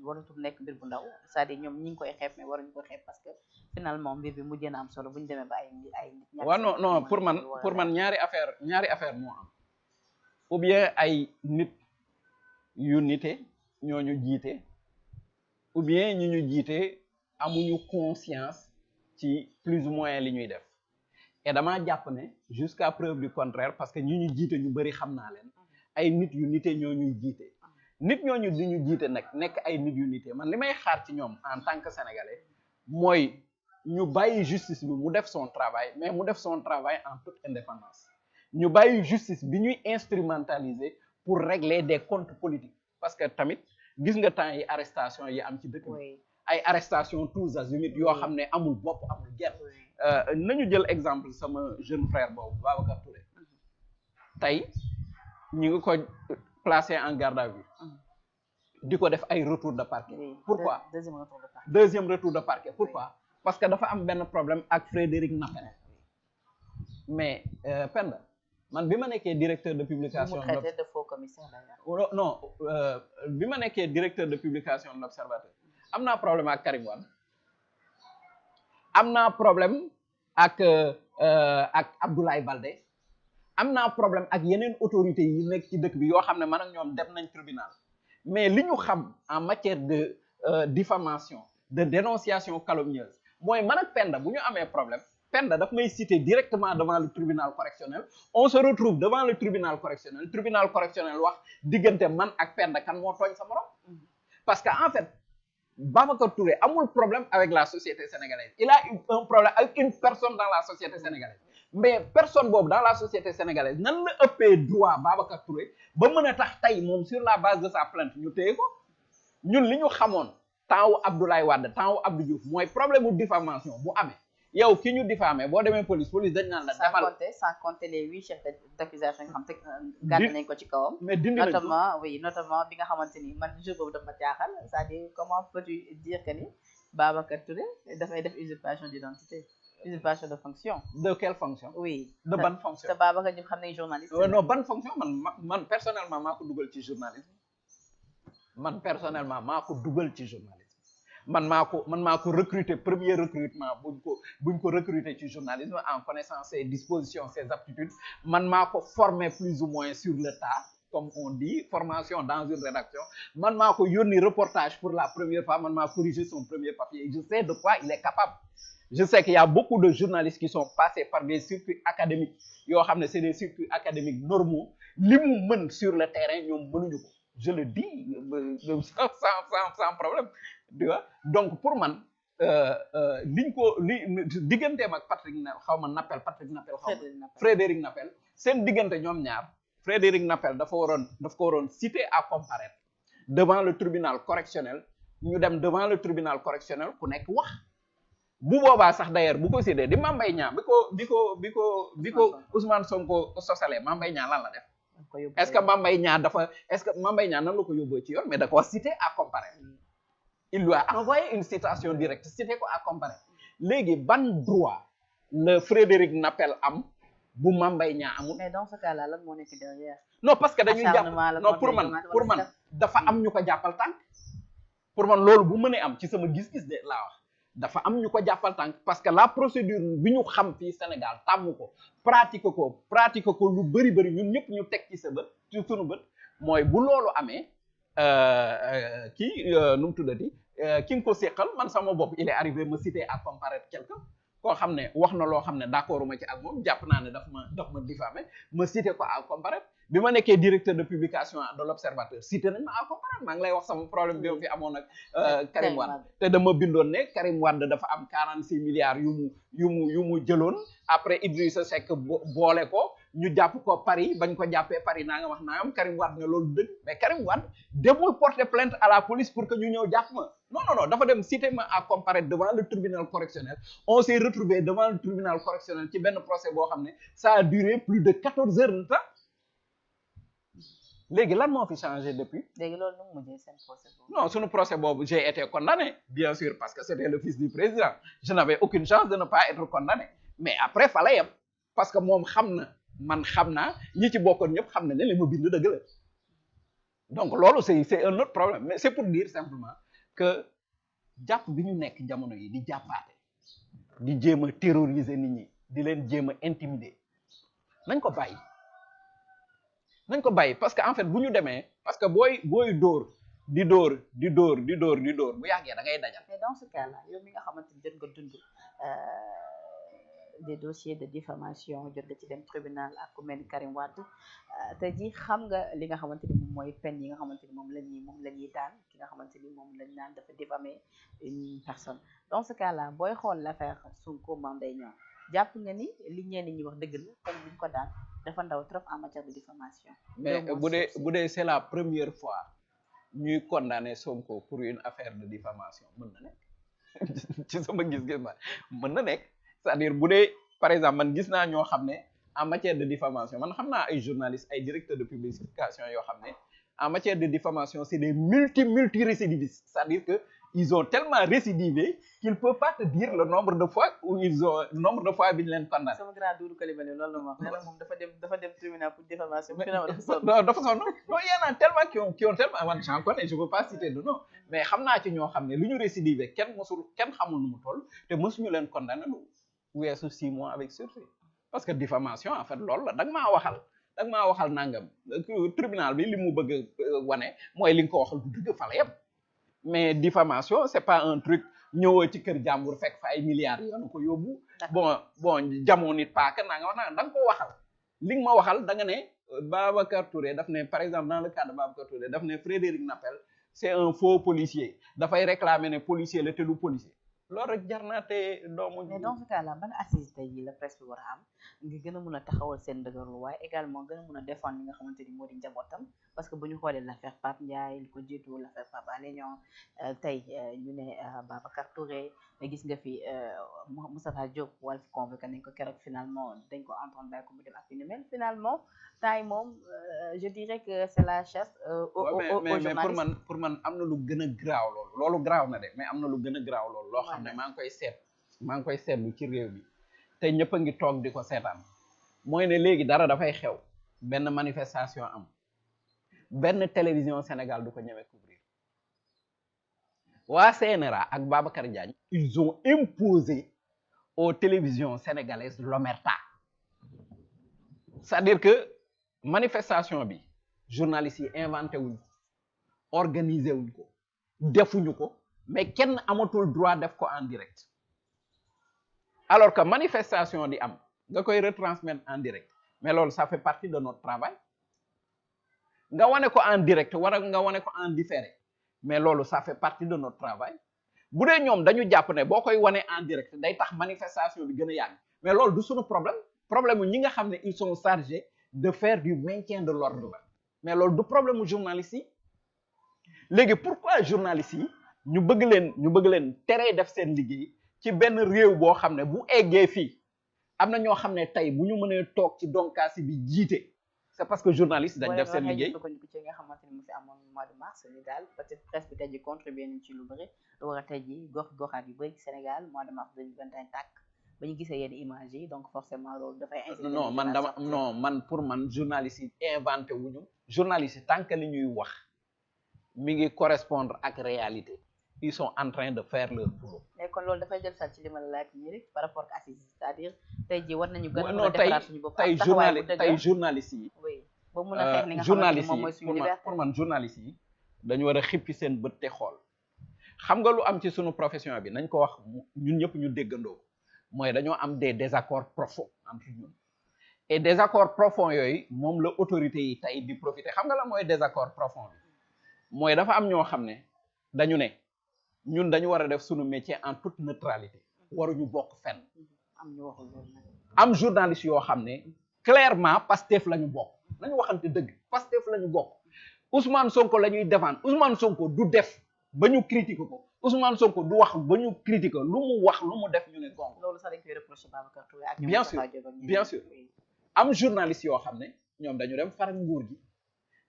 waratul nekk mbir bu ndaw c'est-à-dire ñoom ñi ngi koy xeeb mais waruñu ko xeeb parce que finalement mbir bi mujjee na am solo bu ñu demee ba ay nit ñàkk waaw non non pour man ñaari affaire moo am ou bien ay nit yu nite ñooñu jiite ou bien ñi ñu jiite amuñu conscience ci plus ou moins li ñuy def et damaa jàpp ne jusqu'à preuve du contraire parce que ñi ñu jiite ñu bëri xam naa leen ay nit yu nite ñoo ñuy jiite nit ñooñu di ñu jiite nag nekk ay nit yu nite man li may xaar ci ñoom en tant que sénégalais mooy ñu bàyyi justice bi mu def son travail mais mu def son travail en toute indépendance ñu bàyyi justice bi ñuy instrumentaliser pour régler des comptes politiques parce que tamit gis nga temps yi arrestation yi am ci dëkk bi ay arrestation tous azimuts yoo xam ne amul bopp amul genn nañu jël exemple sama jeune frère boobu Babacar Touré tey ñu ngi ko placé en garde à vue di ko def ay retour de parquet pourquoi deuxième retour de parquet pourquoi parce que dafa am benn problème ak Frédéric Napel mais Penda man bi ma nekkee directeur de publication de faux commissaire non bi ma nekkee directeur de publication de l'Observateur am naa problème ak Karim Wade am naa problème ak Abdoulaye Baldé am naa problème ak yeneen autorités yi nekk ci dëkk bi yoo xam ne man ak ñoom dem nañ tribunal mais li ñu xam en matière de diffamation de dénonciation calomnieuse mooy man ak Penda bu ñu amee problème Penda daf may citer directement devant le tribunal correctionnel on se retrouve devant le tribunal correctionnel wax diggante man ak Penda kan moo tooñ sa morom parce que en fait Babacar Touré amul problème avec la société sénégalaise il a eu un problème avec une personne dans la société sénégalaise mais personne boobu dans la société sénégalaise nan la ëppee droit Babacar Touré ba mën a tax tey moom sur la base de sa plainte ñu téye ko ñun li ñu xamoon temps wu Abdoulaye Wade temps wu Abdou Diouf mooy problème mu diffamation bu amee yow ki ñu diffamé boo demee police dañ naan la demal sans compter les 8 chefs d'accusation nga xam te gàdd nañ ko ci kawam mais dindi notamment bi nga xamante ni man jour boobu dafa jaaxal c'est-à-dire comment peux-tu dire que ni Babacar Touré dafay def usurpation d'identité usurpation de fonction. De quelle fonction? Oui. De bonne fonction. te Babacar ñu xam ne journaliste. non bonne fonction man personnellement maa ko dugal ci journalisme man personnellement maa ko dugal ci journalisme man maa ko recruter premier recrutement buñ ko recruter ci journalisme en connaissant ses dispositions ses aptitudes man maa ko former plus ou moins sur le tas comme on dit formation dans une rédaction man maa ko yónni reportage pour la première fois man maa corrigé son premier papier je sais de quoi il est capable. Je sais qu'il y a beaucoup de journalistes qui sont passés par des circuits académiques yoo xam ne c'est des circuits académiques normaux li mu mën sur le terrain ñoom mënuñu ko je le dis sans problème tu vois donc pour man digganteem ak Patrick Frédéric Napel seen diggante ñoom ñaar Frédéric Napel daf ko waroon citer à comparaître devant le tribunal correctionnel ñu dem devant le tribunal correctionnel ku nekk wax bu boobaa sax d'ailleurs bu ko séddee di Mame Mbaye Niang bi ko Ousmane Sonko sosalee Mame Mbaye Niang lan la def est-ce que Mame Mbaye Niang nan la ko yóbboo ci yoon mais da ko cité à comparer il lui a envoyé une citation directe cité ko à comparer léegi ban droit le Frédéric Napel am bu Mame Mbaye Niang amul. mais dans ce cas là lan moo nekk derrière. non parce que dañuy jàpp non pour man dafa am ñu ko jàppal tànk pour man loolu bu mënee am ci sama gis-gis de laa wax. dafa am ñu ko jàppal tànk parce que la procédure bi ñu xam fii Sénégal tàmm ko pratique ko lu bëri ñun ñëpp ñu teg ci sa bët ci sunu bët mooy bu loolu amee nu mu tuddati ki nga ko seqal man sama bopp il est arrivé me citer à comparaître quelqu'un koo xam ne wax na loo xam ne d'accord ma ci ak moom jàpp naa ne daf ma diffamé ma citer ko à comparaître bi ma nekkee directeur de publication de l'Observateur cité nañ ma à comparaître maa ngi lay wax sama problème bi fi amoon ak Karim Wade te dama bindoon ne Karim Wade dafa am 46 milliards yu mu jëloon après Idrissa Seck boole ko ñu jàpp ko Paris bañ ko jàppee Paris naa nga wax naa am Karim Wade ne loolu dëgg mais Karim Wade demul porter plainte à la police pour que ñu ñëw jàpp ma non dafa dem cité ma à comparaître devant le tribunal correctionnel on s'est retrouvé devant le tribunal correctionnel ci benn procès boo xam ne ça a duré plus de 14 heures de temps léegi lan moo fi changé depuis. léegi loolu nu mu mujjee seen procès boobu. non suñu procès boobu j'ai été condamné bien sûr parce que c'était le fils du président je n'avais aucune chance de ne pas être condamné mais après fa la yem parce que moom xam na man xam naa ñi ci bokkoon ñëpp xam na ne li ma bind dëgg la donc loolu c'est un autre problème mais c'est pour dire simplement que jàpp bi ñu nekk jamono yi di jàppaate di jéem a terroriser nit ñi di leen jéem a intimider nañ ko bàyyi parce que en fait bu ñu demee parce que booy dóor di dóor bu yàggee da ngay dajal. mais dans ce cas là yow mi nga xamante ni jot nga dund des dossiers de diffamation jot nga ci dem tribunal ak ku mel ni Karim Wade te ji xam nga li nga xamante ni moom mooy peine yi nga xamante ni moom la ñuy daan ki nga xamante ni moom lañ naan dafa diffamer une personne dans ce cas là booy xool l'affaire Sonko Mame Mbaye Niang jàpp nga ni li ñenn ñi wax dëgg la comme buñ ko daan dafa ndaw trop en matière de diffamation. mais bu dee c'est la première fois ñuy condamner Sonko pour une affaire de diffamation mën na nekk ci sama gis-gis ma mën na nekk c'est-à-dire bu dee par exemple man gis naa ñoo xam ne en matière de diffamation man xam naa ay journalistes ay directeurs de publication yoo xam ne en matière de diffamation c'est des multi récidivistes c'est-à-dire que ils ont tellement récidivé qu'ils peuvent pas te dire le nombre de fois où bi ñu leen condamné. sama grand Doudou Coulibaly loolu la ma wax nee na moom dafa dem tribunal pour diffamation. dafa sonn non y en a tellement qui ont tellement man j'en connais je peux pas citer de nom mais xam naa ci ñoo xam ne lu ñu récidivé kenn xamul nu mu toll te mësuñu leen condamné lu weesu 6 mois avec sursis parce que diffamation en fait loolu la da nga maa waxal nangam tribunal bi li mu bëgg wane mooy li nga ko waxal du dëgg fa la yem mais diffamation c'est pas un truc ñëwoo ci kër jàmbur fekk fa ay milliards yoonu ko yóbbu bon jamoo nit paaka naa nga wax naa da nga ko waxal li nga ma waxal da nga ne Babacar Touré daf ne par exemple dans le cas de Babacar Touré daf ne Frédéric Napel c'est un faux policier dafay réclamer ne policier la te du policier loolu rek jar naa te doomu. mais dans ce cas là ban assise tey jii la presse bi war a am nga gën a mun a taxawal seen dëgërlu waaye également gën a mun a défendre li nga xamante ni moo di njabootam parce que bu ñu xoolee l'affaire Pape Ndiaye li ko jiitu l'affaire Pape Alé Niang tey ñu ne Babacar Touré mais gis nga fi Moustapha Diop Walf convoqué nañ ko keroog finalement dañ ko entendre bàyyi ko mu dem ak yu ni mel finalement temps yi moom je dirais que c'est la chasse mais pour man am na lu gën a graaw loolu graaw na de mais am na lu gën a graaw loolu loo xam ne maa ngi koy seetlu ci réew mi te ñëpp a ngi toog di ko seetaan mooy ne léegi dara dafay xew benn manifestation am benn télévision Sénégal du ko ñëwee couvrir waa CNRA ak Babacar Diagne ils ont imposé aux télévisions sénégalaises l'omerta c'est-à-dire que manifestation bi journalistes yi inventé wuñ ko organisé wuñ ko defuñu ko mais kenn amatul droit def ko en direct alors que manifestation di am nga koy retransmettre en direct mais loolu ça fait partie de notre travail nga wane ko en direct nga wane ko en différé mais loolu ça fait partie de notre travail bu dee ñoom dañu jàpp ne boo koy wane en direct day tax manifestation bi gën a yàgg mais loolu du suñu problème ñi nga xam ne ils sont chargés de faire du maintien de l'ordre la mais loolu du problème mu journalistes yi léegi pourquoi journalistes yi ñu bëgg leen teree def seen liggéey ci benn réew boo xam ne bu eggee fii am na ñoo xam ne tey bu ñu mënee toog ci donkaasi bi jiite c'est parce que journaliste dañ def seen liggéey ci nga xamante ni mu fi amoon mois de mars Sénégal peut-être presse bi tey ji contribué nañ ci lu bëri lu war a tey ji goxaat yu bëri Sénégal mois de mars 2021 tàkk ba ñu gisee yenn images yi donc forcément loolu dafay man pour man journaliste yi inventé wuñu journaliste yi tant que li ñuy wax mi ngi correspondre ak réalité ils sont en train de faire leur boulot. mais kon loolu dafay jël sax ci li ma la laaj nii rek par rapport ak assise c'est-à-dire tey jii war nañu gën a mën a defaraat suñu bopp tey journalistes yi oui ba mun a xeex li nga xamante ni moom mooy suñu liberté pour man journalistes yi dañu war a xippi seen bët te xool xam nga lu am ci suñu profession bi nañ ko wax ñun ñëpp ñu déggandoo mooy dañoo am des désaccords profonds entre ñun et désaccords profonds yooyu moom la autorité yi tey di profiter xam nga la mooy désaccord profond bi mooy dafa am ñoo xam ne dañu ne ñun dañu war a def suñu métier en toute neutralité waruñu bokk fenn am journaliste yoo xam ne clairement Pastef la ñu bokk nañu waxante dëgg Pastef la ñu bokk Ousmane Sonko la ñuy défendre Ousmane Sonko du def ba ñu critiquer ko Ousmane Sonko du wax ba ñu critiquer lu mu wax lu mu def ñu ne gongo loolu sax dañ koy reprocher Babacar Touré ak bien sûr am journaliste yoo xam ne ñoom dañu dem farak nguur gi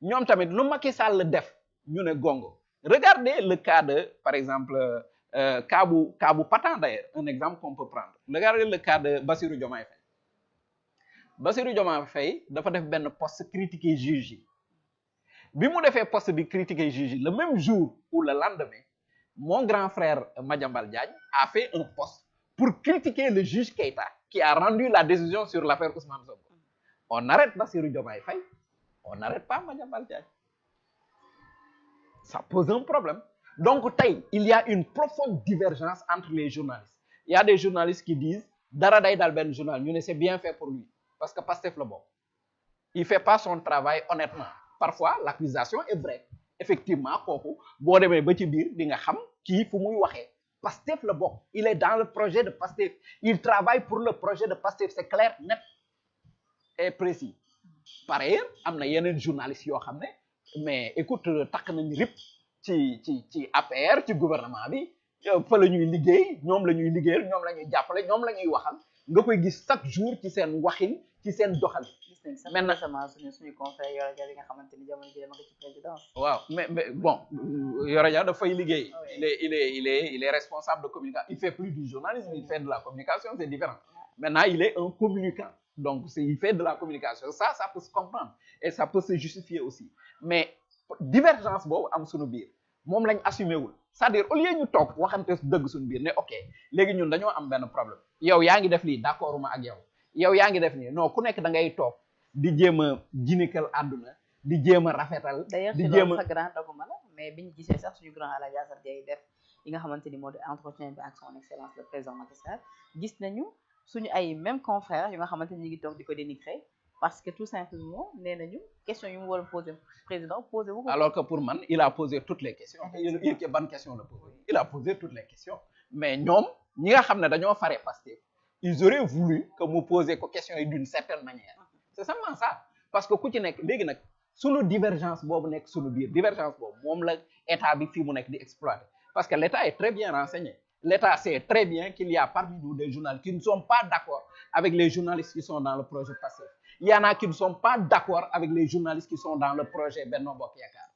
ñoom tamit lu Macky Sall def ñu ne gongo regardez le cas de par exemple cas bu patent d'ailleurs un exemple qu'on peut prendre regardez le cas de Bassirou Diomaye Faye Bassirou Diomaye Faye dafa def benn post critiquer juge yi bi mu defee post bi critiquer juge yi le même jour ou le lendemain mon grand frère Madiambal Diagne a fait un post pour critiquer le juge Keïta qui a rendu la décision sur l'affaire Ousmane Sonko. On arrête Bassirou Diomaye Faye, on n'arrête pas Madiambal Diagne. Ça pose un problème. Donc, il y a une profonde divergence entre les journalistes. Il y a des journalistes qui disent dara day dal ben journal, ñu ne c'est bien fait pour lui parce que Pastef le bon. Il fait pas son travail honnêtement. Parfois, l'accusation est vraie. Effectivement, kooku boo demee ba ci biir di nga xam kii fu muy waxee. Pastef le bon. Il est dans le projet de Pastef. Il travaille pour le projet de Pastef. C'est clair, net et précis. Par ailleurs, am na yeneen journalistes yoo xam ne mais écoute takk nañu rip ci APR ci gouvernement bi fa la ñuy liggéey ñoom la ñuy liggéeyal ñoom la ñuy jàppale ñoom la ñuy waxal nga koy gis chaque jour ci seen waxin ci seen doxal. gis nañ sax récemment suñu confrère Yoro Dia bi nga xamante ni jamono ji dama ko ci présidence. waaw mais bon Yoro Dia dafay liggéey. il est responsable de communication. Il fait plus du journalisme, il fait de la communication, c'est différent. Maintenant, il est un communicant. Donc, il fait de la communication. Ça peut se comprendre. Et ça peut se justifier aussi. Mais, divergence, boobu am suñu biir moom lañ assumé wul. C'est-à-dire, au lieu ñu toog waxante dëgg suñu biir ne ok léegi ñun dañoo am benn problème. Yow yaa ngi def lii d'accord ma ak yow. Yow yaa ngi def nii non ku nekk da ngay toog di jéem a jinikal àdduna di jéem a rafetal. di jéem a sa grand doguma la mais biñu gisee sax suñu grand Alaaji Assane Gueye def yi nga xamante ni moo di entretien bi ak son excellence le président Macky Sall gis nañu suñu ay même confrères yu nga xamante ni ñu ngi toog di ko dénigrer parce que tout simplement nee nañu question yu mu war a poser président posé wu ko. Alors que pour man il a posé toutes les questions. il ban question la posé. Il a posé toutes les questions mais ñoom ñi nga xam ne dañoo fare Pastef ils auraient voulu que mu poser ko question yi d'une certaine manière. C'est seulement ça parce que ku ci nekk léegi nag suñu divergence boobu nekk suñu biir divergence boobu moom la état bi fii mu nekk di exploiter parce que l'état est très bien renseigné. L'État sait très bien qu'il y a parmi nous des journalistes qui ne sont pas d'accord avec les journalistes qui sont dans le projet Pastef. Il y en a qui ne sont pas d'accord avec les journalistes qui sont dans le projet Benno Bokk Yaakaar.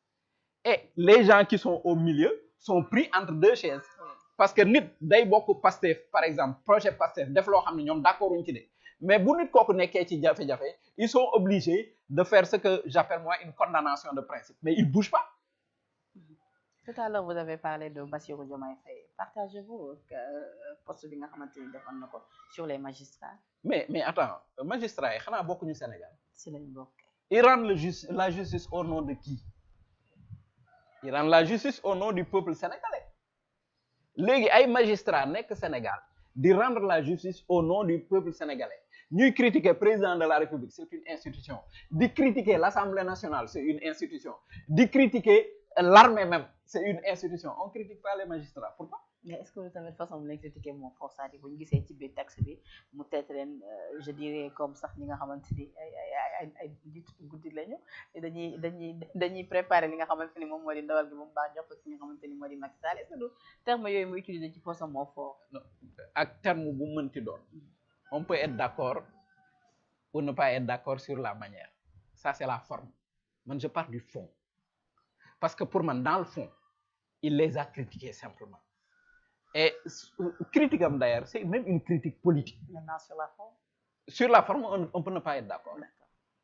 Et les gens qui sont au milieu sont pris entre deux chaises. Parce que nit day bokk Pastef par exemple projet Pastef def loo xam ne ñoom d'accord wuñ ci de mais bu nit kooku nekkee ci jafe-jafe ils sont obligés de faire ce que j'appelle moi une condamnation de principe mais ils bougent pas. Tout à l'heure vous avez parlé de Bassirou Diomaye Faye. Partagez-vous poste bi nga xamante ni defoon na ko sur les magistrats. mais attends magistrats yi xanaa bokkuñu Sénégal. si lañ bokk. Ils rendent la justice au nom de qui? Ils rendent la justice au nom du peuple sénégalais. Léegi ay magistrats nekk Sénégal di rendre la justice au nom du peuple sénégalais ñuy critiquer président de la République c'est une institution di critiquer l'Assemblée nationale c'est une institution di critiquer l'armée même c'est une institution on critique pas les magistrats pourquoi. Mais est-ce que tamit façon bi lañ critiquer moo force c'est-à-dire bu ñu gisee ci biir texte bi mu tête leen je dirais comme sax ñi nga xamante ni ay jiitu guddi lañu dañuy préparer li nga xamante ni moom moo di ndawal gi moom baax jox ko ci nga xamante ni moo di Macky Sall est-ce que du terme yooyu muy utiliser ci façon moo fort. ak terme bu mënti doon on peut être d'accord ou ne pas être d'accord sur la manière ça c'est la forme man je parle du fond parce que pour man dans le fond il les a critiqués simplement. Et critique am d'ailleurs c'est même une critique politique. Maintenant sur la forme. Sur la forme on peut ne pas être d'accord.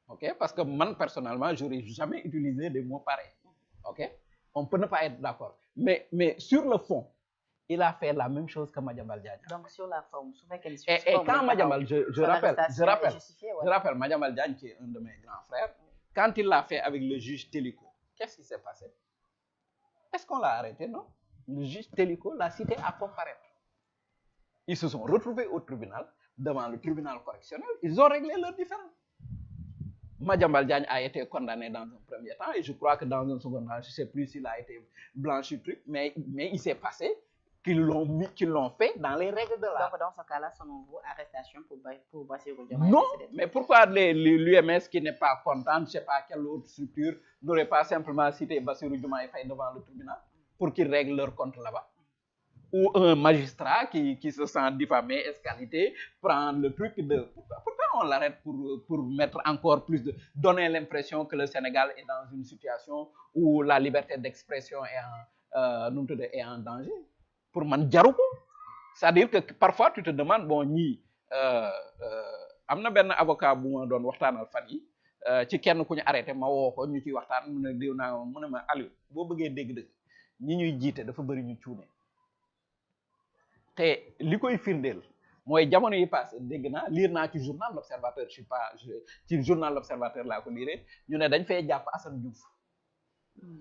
Ok parce que man personnellement j'aurais jamais utilisé des mots pareils. Ok on peut ne pas être d'accord mais sur le fond il a fait la même chose que Madiambal Diagne. Donc sur la forme su fekkee et quand Madiambal je rappelle Madiambal Diagne qui est un de mes grands frères quand il l'a fait avec le juge Téliko qu'est-ce qui s'est passé? Est-ce qu'on l'a arrêté? Non. Le juge Téliko l'a cité à comparaître. Ils se sont retrouvés au tribunal, devant le tribunal correctionnel, ils ont réglé leurs différends. Madiambal Diagne a été condamné dans un premier temps et je crois que dans un second temps, je ne sais plus s'il a été blanchi, mais il s'est passé qu'ils l'ont fait dans les règles de l'art. Donc dans ce cas-là, selon vous, arrestation pour Bassirou Diomaye? Non, mais pourquoi l'UMS qui n'est pas content, je ne sais pas quelle autre structure, n'aurait pas simplement cité Bassirou Diomaye Faye devant le tribunal pour qu'ils règlent leur compte là-bas? Ou un magistrat qui se sent diffamé, escalité, prend le truc de... Pourquoi on l'arrête pour mettre encore plus de... donner l'impression que le Sénégal est dans une situation où la liberté d'expression est en danger? Pour man jaru ko. C'est-à-dire que parfois tu te demandes bon ñii am na benn avocat bu ma doon waxtaanal fan yi ci kenn ku ñu arrêté ma woo ko ñu ciy waxtaan mu ne diw naa mu ne ma Aliou boo bëggee dégg-dëgg ñi ñuy jiite dafa bëri ñu cuune te li koy firndeel mooy jamono yi passé dégg naa lire naa ci journal l'Observateur ci journal l'Observateur laa ko lire ñu ne dañ fay jàpp Assane Diouf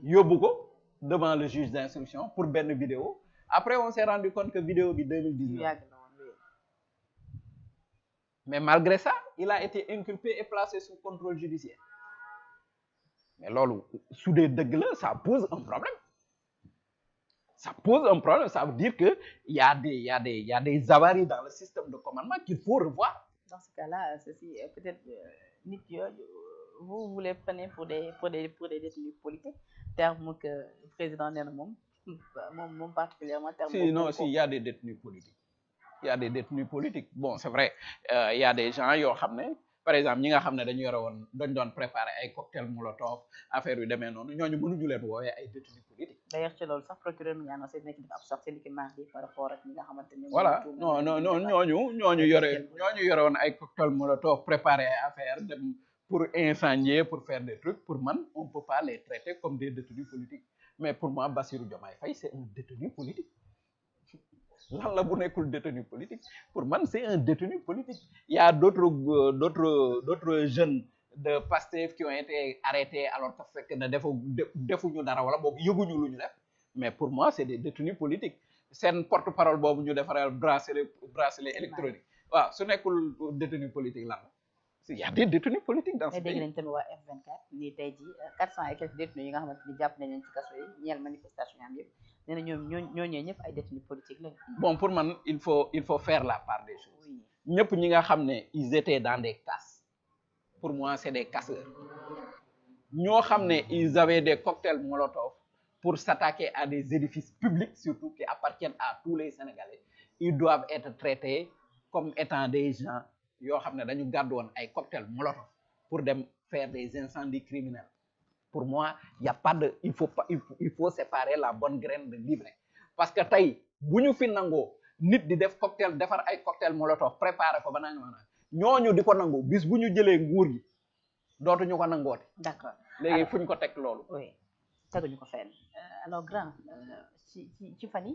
yóbbu ko devant le juge d'instruction pour benn vidéo après on s'est rendu compte que vidéo bi 2019 mais malgré ça il a été inculpé et placé sous contrôle judiciaire mais loolu su dee dëgg la ça pose un problème ça veut dire que il y a des avaries dans le système de commandement qu'il faut revoir. Dans ce cas-là, ceci peut-être nit yooyu vous les prenez pour des détenus politiques terme que président nee na moom particulièrement terme. Si il y a des détenus politiques bon c'est vrai il y a des gens yoo xam ne par exemple ñi nga xam ne dañu doon préparer ay cocktail molotov affaire yu demee noonu ñooñu mënuñu leen woowee ay détenus politiques. D'ailleurs ci loolu sax procureur mi ngi annoncé nekk def ab sortie li ki mardi par rapport ak ñi nga xamante ne. voilà non ñooñu yore woon ay cocktail molotov préparer ay affaire dem pour incendier pour faire des trucs pour man on peut pas les traiter comme des détenus politiques mais pour moi Bassirou Diomaye Faye c'est un détenu politique. lan la bu nekkul détenu politique pour man c'est un détenu politique il y a d'autres jeunes de Pastef qui ont été arrêtés alors que fekk na defuñu dara wala boog yëguñu lu ñu def mais pour moi c'est des détenus politiques seen porte-parole boobu ñu defaral bracelet électronique waaw su nekkul détenu politique lan la il y a des détenus politiques dans ce pays. dégg nañ tamit waa F24 nii tey jii 400 et quelques détenus yi nga xamante ni jàpp nañ leen ci kaso yi ñeel manifestation yi am yëpp nee na ñooñu ñëpp ay détenus politiques lañ. bon pour man il faut faire la part des choses. ñëpp ñi nga xam ne ils étaient dans des casses pour moi c'est des casseurs ñoo xam ne ils avaient des cocktails molotov pour s'attaquer à des édifices publics surtout qui appartiennent à tous les Sénégalais ils doivent être traités comme étant des gens yoo xam ne dañu gàddu woon ay cocktails molotov pour dem faire des incendies criminels pour moi y a pas de il faut séparer la bonne graine de l'ivraie parce que tey bu ñu fi nangoo nit di defar ay cocktail molotov préparer ko ba naa ñooñu di ko nangu bis bu ñu jëlee nguur gi dootuñu ko nangooti. D'accord léegi fu ñu ko teg loolu. oui teguñu ko fenn alors grand ci fan yi